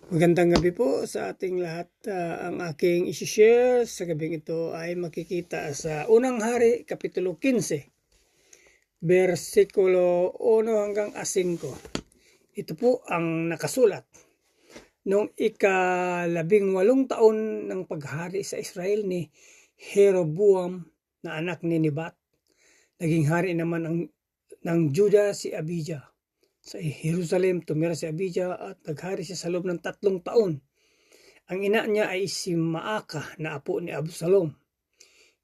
Magandang gabi po sa ating lahat. Ang aking isi-share sa gabing ito ay makikita sa Unang Hari, Kapitulo 15, versikulo 1 hanggang 5. Ito po ang nakasulat. Noong ika-18 taon ng paghari sa Israel ni Jeroboam na anak ni Nebat, naging hari naman ng Juda si Abijah. Sa Jerusalem tumira si Abijah at naghari siya sa loob ng 3 taon. Ang ina niya ay si Maaka na apo ni Absalom.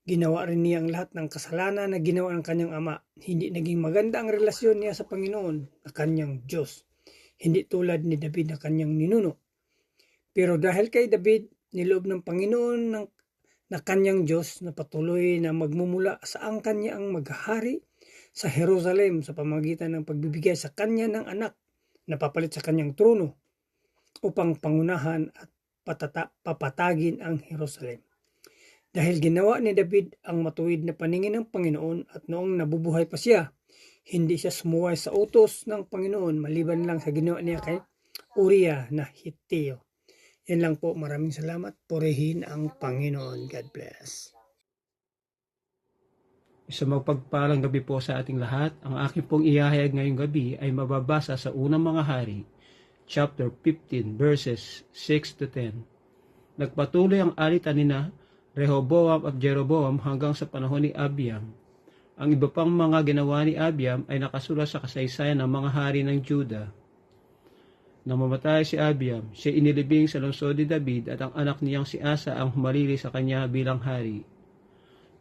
Ginawa rin niya ang lahat ng kasalanan na ginawa ng kanyang ama. Hindi naging maganda ang relasyon niya sa Panginoon na kanyang Diyos. Hindi tulad ni David na kanyang ninuno. Pero dahil kay David, niloob ng Panginoon na kanyang Diyos na patuloy na magmumula sa angkan niya ang maghari sa Jerusalem sa pamamagitan ng pagbibigay sa kanya ng anak na papalit sa kanyang trono upang pangunahan at papatagin ang Jerusalem. Dahil ginawa ni David ang matuwid na paningin ng Panginoon at noong nabubuhay pa siya, hindi siya sumuway sa utos ng Panginoon maliban lang sa ginawa niya kay Uriah na Hitteo. Yan lang po. Maraming salamat. Purihin ang Panginoon. God bless. Sa magpagpalang gabi po sa ating lahat. Ang aking pong ihahayag ngayong gabi ay mababasa sa Unang Mga Hari, chapter 15, verses 6 to 10. Nagpatuloy ang alitan nina Rehoboam at Jeroboam hanggang sa panahon ni Abiam. Ang iba pang mga ginawa ni Abiam ay nakasulat sa kasaysayan ng mga hari ng Juda. Nang mamatay si Abiam, siya inilibing sa lungsod ni David at ang anak niyang si Asa ang humalili sa kanya bilang hari.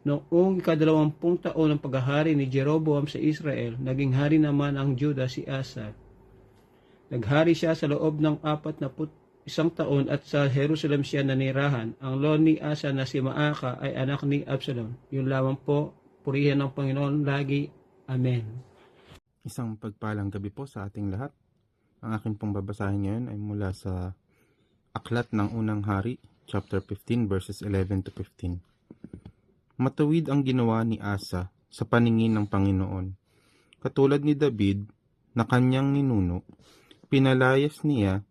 Noong ika-20 taon ng paghahari ni Jeroboam sa Israel, naging hari naman ang Juda si Asa. Naghari siya sa loob ng 41 taon at sa Jerusalem siya nanirahan. Ang lola ni Asa na si Maaka ay anak ni Absalom. Yun lamang po, purihan ng Panginoon lagi. Amen. Isang pagpalang gabi po sa ating lahat. Ang aking pong babasahin ngayon ay mula sa Aklat ng Unang Hari, chapter 15, verses 11 to 15. Matuwid ang ginawa ni Asa sa paningin ng Panginoon. Katulad ni David na kanyang ninuno, pinalayas niya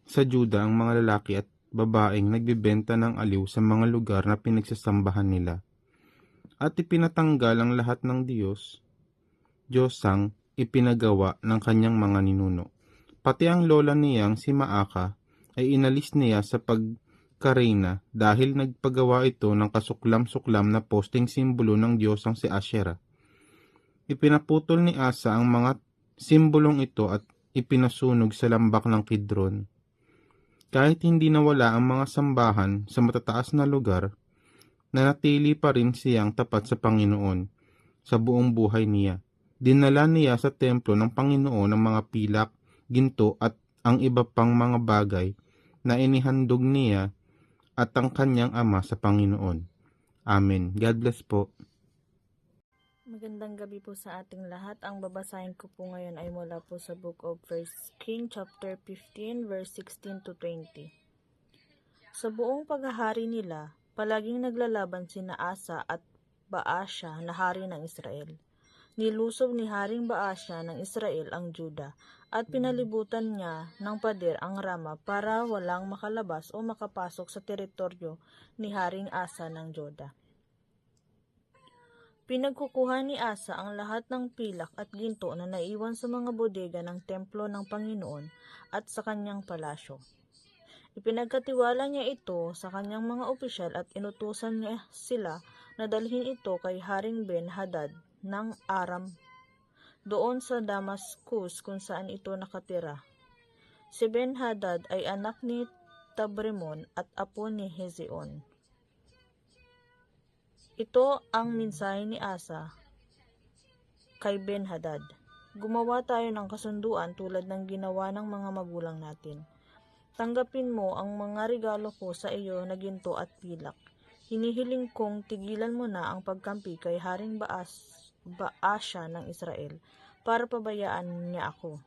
sa Juda ang mga lalaki at babaeng nagbibenta ng aliw sa mga lugar na pinagsasambahan nila. At ipinatanggal ang lahat ng Diyosang ipinagawa ng kanyang mga ninuno. Pati ang lola niyang si Maaka ay inalis niya sa pagkareyna dahil nagpagawa ito ng kasuklam-suklam na posting simbolo ng Diyosang si Asherah. Ipinaputol ni Asa ang mga simbolong ito at ipinasunog sa lambak ng Kidron. Kahit hindi nawala ang mga sambahan sa matataas na lugar, nanatili pa rin siyang tapat sa Panginoon sa buong buhay niya. Dinala niya sa templo ng Panginoon ang mga pilak, ginto at ang iba pang mga bagay na inihandog niya at ang kanyang ama sa Panginoon. Amen. God bless po. Magandang gabi po sa ating lahat. Ang babasahin ko po ngayon ay mula po sa Book of 1 King chapter 15 verse 16 to 20. Sa buong paghahari nila, palaging naglalaban sina Asa at Baasha na hari ng Israel. Nilusob ni Haring Baasha ng Israel ang Juda at pinalibutan niya ng pader ang Rama para walang makalabas o makapasok sa teritoryo ni Haring Asa ng Juda. Pinagkukuha ni Asa ang lahat ng pilak at ginto na naiwan sa mga bodega ng templo ng Panginoon at sa kanyang palasyo. Ipinagkatiwala niya ito sa kanyang mga opisyal at inutusan niya sila na dalhin ito kay Haring Ben-Hadad ng Aram doon sa Damascus kung saan ito nakatira. Si Ben-Hadad ay anak ni Tabrimon at apo ni Hezion. Ito ang mensahe ni Asa kay Ben-Hadad. Gumawa tayo ng kasunduan tulad ng ginawa ng mga magulang natin. Tanggapin mo ang mga regalo ko sa iyo na ginto at pilak. Hinihiling kong tigilan mo na ang pagkampi kay Haring Baasha ng Israel para pabayaan niya ako.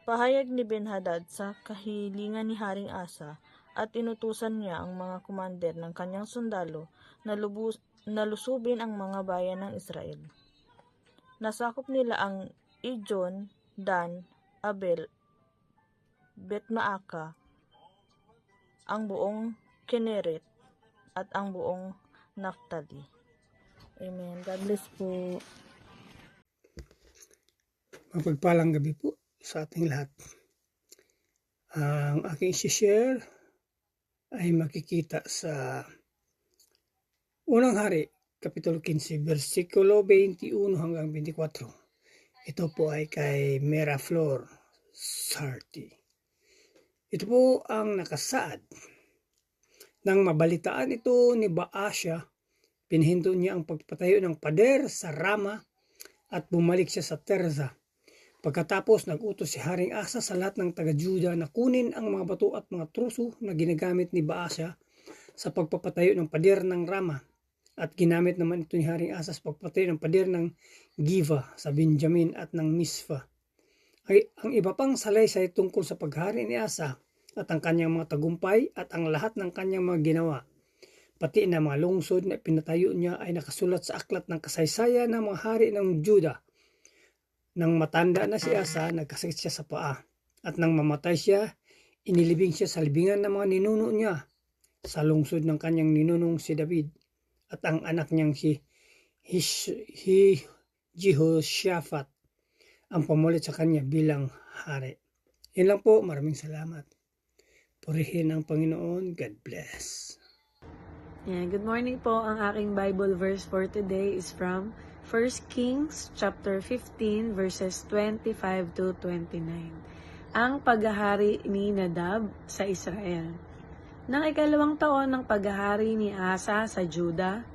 Pahayag ni Ben-Hadad sa kahilingan ni Haring Asa at inutusan niya ang mga commander ng kanyang sundalo na lusubin ang mga bayan ng Israel. Nasakop nila ang Ijon, Dan, Abel, Bet-Maaka, ang buong Kineret, at ang buong Naphtali. Amen. God bless po. Mapagpalang gabi po sa ating lahat. Ang aking isi-share ay makikita sa Unang Hari, Kapitulo 15, versikulo 21 hanggang 24. Ito po ay kay Meraflor Sarti. Ito po ang nakasaad. Nang mabalitaan ito ni Baasya, pinhinto niya ang pagpatayo ng pader sa Rama at bumalik siya sa Terza. Pagkatapos nag-utos si Haring Asa sa lahat ng taga-Juda na kunin ang mga bato at mga truso na ginagamit ni Baasya sa pagpapatayo ng pader ng Rama. At ginamit naman ito ni Haring Asa sa pagpapatayo ng pader ng Giva sa Benjamin at ng Misfa. Ang iba pang salaysay tungkol sa paghari ni Asa at ang kanyang mga tagumpay at ang lahat ng kanyang mga ginawa, pati na mga lungsod na pinatayo niya ay nakasulat sa aklat ng kasaysayan ng mga hari ng Juda. Nang matanda na si Asa, nagkasakit siya sa paa, at nang mamatay siya, inilibing siya sa libingan ng mga ninuno niya sa lungsod ng kanyang ninunong si David at ang anak niyang si Jehoshaphat ang pamulit sa kanya bilang hari. Yan lang po, maraming salamat. Purihin ang Panginoon. God bless. Yeah, good morning po. Ang aking Bible verse for today is from 1 Kings chapter 15 verses 25 to 29. Ang paghahari ni Nadab sa Israel. Nang ikalawang taon ng paghahari ni Asa sa Juda,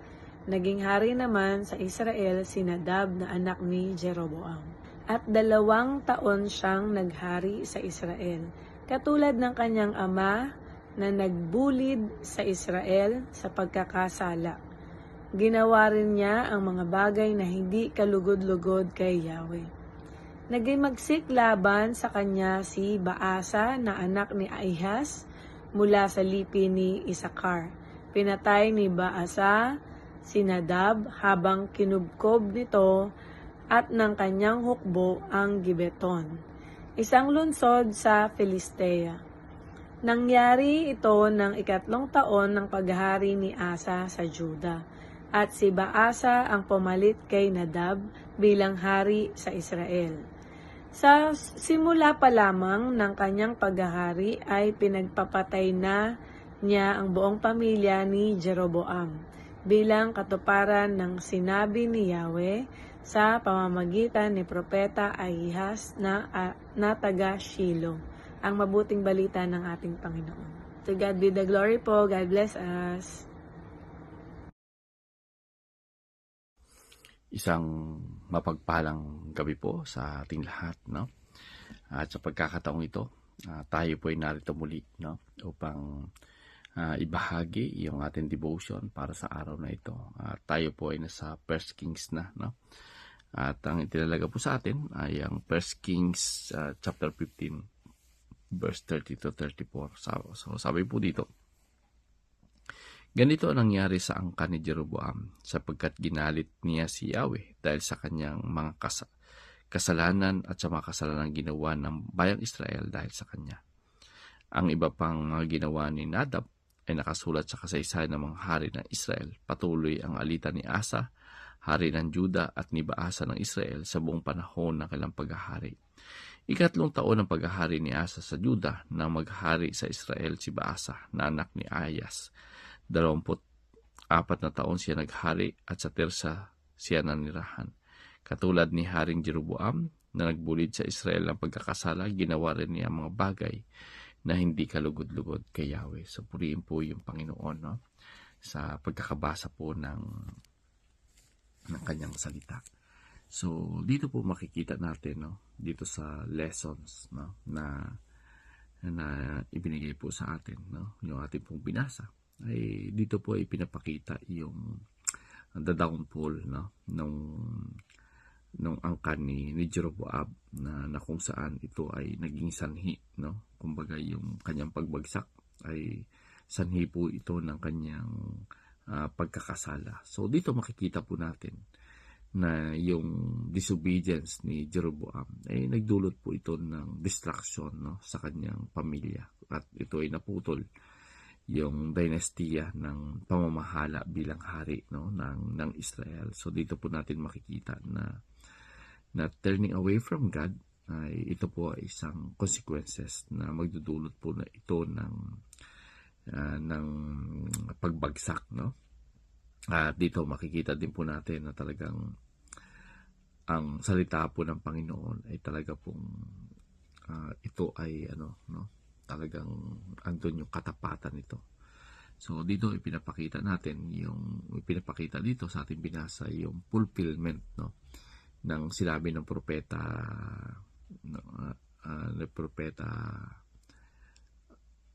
naging hari naman sa Israel si Nadab na anak ni Jeroboam. At 2 taon siyang naghari sa Israel, katulad ng kanyang ama na nagbulid sa Israel sa pagkakasala. Ginawa rin niya ang mga bagay na hindi kalugod-lugod kay Yahweh. Naging magsiklaban sa kanya si Baasa na anak ni Ahaz mula sa lipi ni Isakar. Pinatay ni Baasa si Nadab habang kinubkob nito at ng kanyang hukbo ang Gibeton, isang lungsod sa Filistea. Nangyari ito ng 3 taon ng paghari ni Asa sa Juda, at si Baasa ang pumalit kay Nadab bilang hari sa Israel. Sa simula pa lamang ng kanyang paghahari ay pinagpapatay na niya ang buong pamilya ni Jeroboam bilang katuparan ng sinabi ni Yahweh sa pamamagitan ni Propeta Ahaz na taga Shilo, ang mabuting balita ng ating Panginoon. To God be the glory po. God bless us. Isang mapagpalang gabi po sa ating lahat, no? At sa pagkakataong ito, tayo po ay narito muli, no? Upang ibahagi yung ating devotion para sa araw na ito. Tayo po ay nasa 1 Kings na, no? At ang itinalaga po sa atin ay ang 1 Kings chapter 15 verse 30 to 34. So sabi po dito, ganito ang nangyari sa angkan ni Jeroboam sapagkat ginalit niya si Yahweh dahil sa kanyang mga kasalanan at sa mga kasalanan ginawa ng bayang Israel dahil sa kanya. Ang iba pang mga ginawa ni Nadab ay nakasulat sa kasaysayan ng mga hari ng Israel. Patuloy ang alitan ni Asa, hari ng Juda, at ni Baasa ng Israel sa buong panahon ng kailang paghahari. 3 taon ng paghahari ni Asa sa Juda nang maghari sa Israel si Baasa na anak ni Ahaz. 24 na taon siya naghari at sa Tirsa siya nanirahan. Katulad ni Haring Jeroboam na nagbulid sa Israel ng pagkakasala, ginawa rin niya mga bagay na hindi kalugod-lugod kay Yahweh. So purihin po yung Panginoon, no? Sa pagkakabasa po ng kanyang salita. So dito po makikita natin, no? Dito sa lessons, no? na ibinigay po sa atin, no? Yung ating pong binasa. Ay dito po ay pinapakita yung the downfall, no, nung angkan ni Jeroboam na kung saan ito ay naging sanhi, no, kumbaga yung kanyang pagbagsak ay sanhi po ito ng kanyang pagkakasala. So dito makikita po natin na yung disobedience ni Jeroboam ay nagdulot po ito ng distraction, no, sa kanyang pamilya, at ito ay naputol yung dynastiya ng pamamahala bilang hari, no, ng Israel. So dito po natin makikita na turning away from God ay ito po ay isang consequences na magdudulot po na ito ng pagbagsak, no. At dito makikita din po natin na talagang ang salita po ng Panginoon ay talaga pong ito ay talagang andun yung katapatan nito. So dito ipinapakita dito sa ating binasa yung fulfillment, no, ng sinabi ng propeta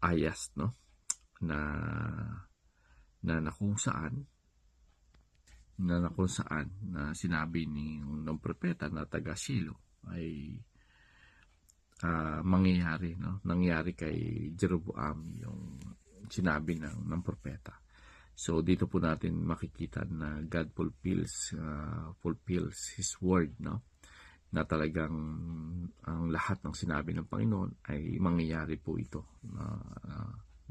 Ayas, no, na kung saan na sinabi ng propeta na taga Shilo ay mangyayari, no, nangyari kay Jeroboam yung sinabi ng propeta. So dito po natin makikita na God fulfills His word, no, na talagang ang lahat ng sinabi ng Panginoon ay mangyayari po ito,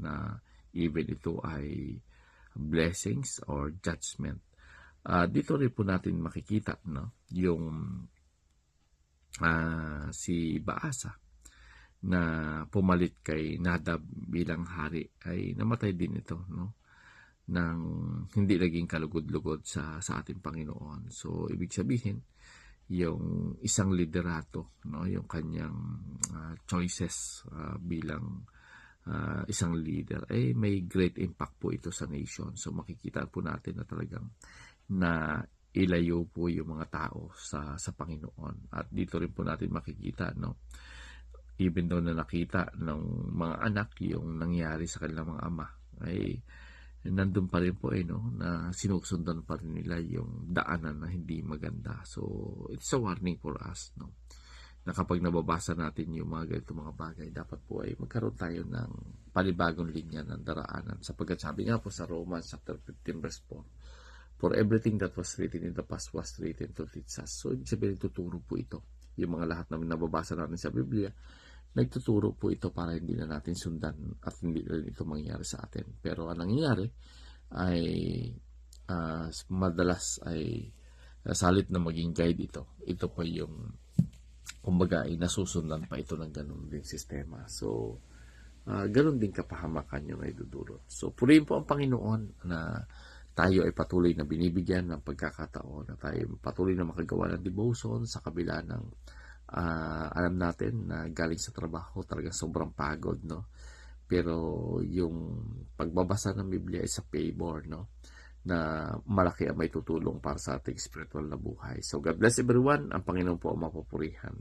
na even ito ay blessings or judgment. Dito rin po natin makikita, no, yung si Baasa na pumalit kay Nadab bilang hari ay namatay din ito, no, nang hindi naging kalugod-lugod sa ating Panginoon. So ibig sabihin yung isang liderato, no, yung kanyang choices bilang isang leader ay may great impact po ito sa nation. So makikita po natin na talagang na ilayo po yung mga tao sa Panginoon. At dito rin po natin makikita, no, even though na nakita ng mga anak yung nangyari sa kanilang mga ama, ay nandun pa rin po no, na sinusundan pa rin nila yung daanan na hindi maganda. So it's a warning for us, no, na kapag nababasa natin yung mga ganito mga bagay, dapat po ay magkaroon tayo ng panibagong linya ng daraanan, sapagkat sabi nga po sa Romans chapter 15 verse 4, for everything that was written in the past was written to teach us. So ibig sabihin, tuturo po ito. Yung mga lahat na nababasa natin sa Biblia, nagtuturo po ito para hindi na natin sundan at hindi rin ito mangyayari sa atin. Pero ang nangyayari ay madalas ay salit na maging guide ito pa yung kumbaga ay nasusundan pa ito ng ganun din sistema. So ganun din kapahamakan yung ay dudulot. So purihin po ang Panginoon na tayo ay patuloy na binibigyan ng pagkakataon, na tayo patuloy na makagawa ng devotion sa kabila ng alam natin na galing sa trabaho talagang sobrang pagod, no, pero yung pagbabasa ng Biblia is a favor, no, na malaki ang may tutulong para sa ating spiritual na buhay. So God bless everyone. Ang Panginoon po ang mapupurihan.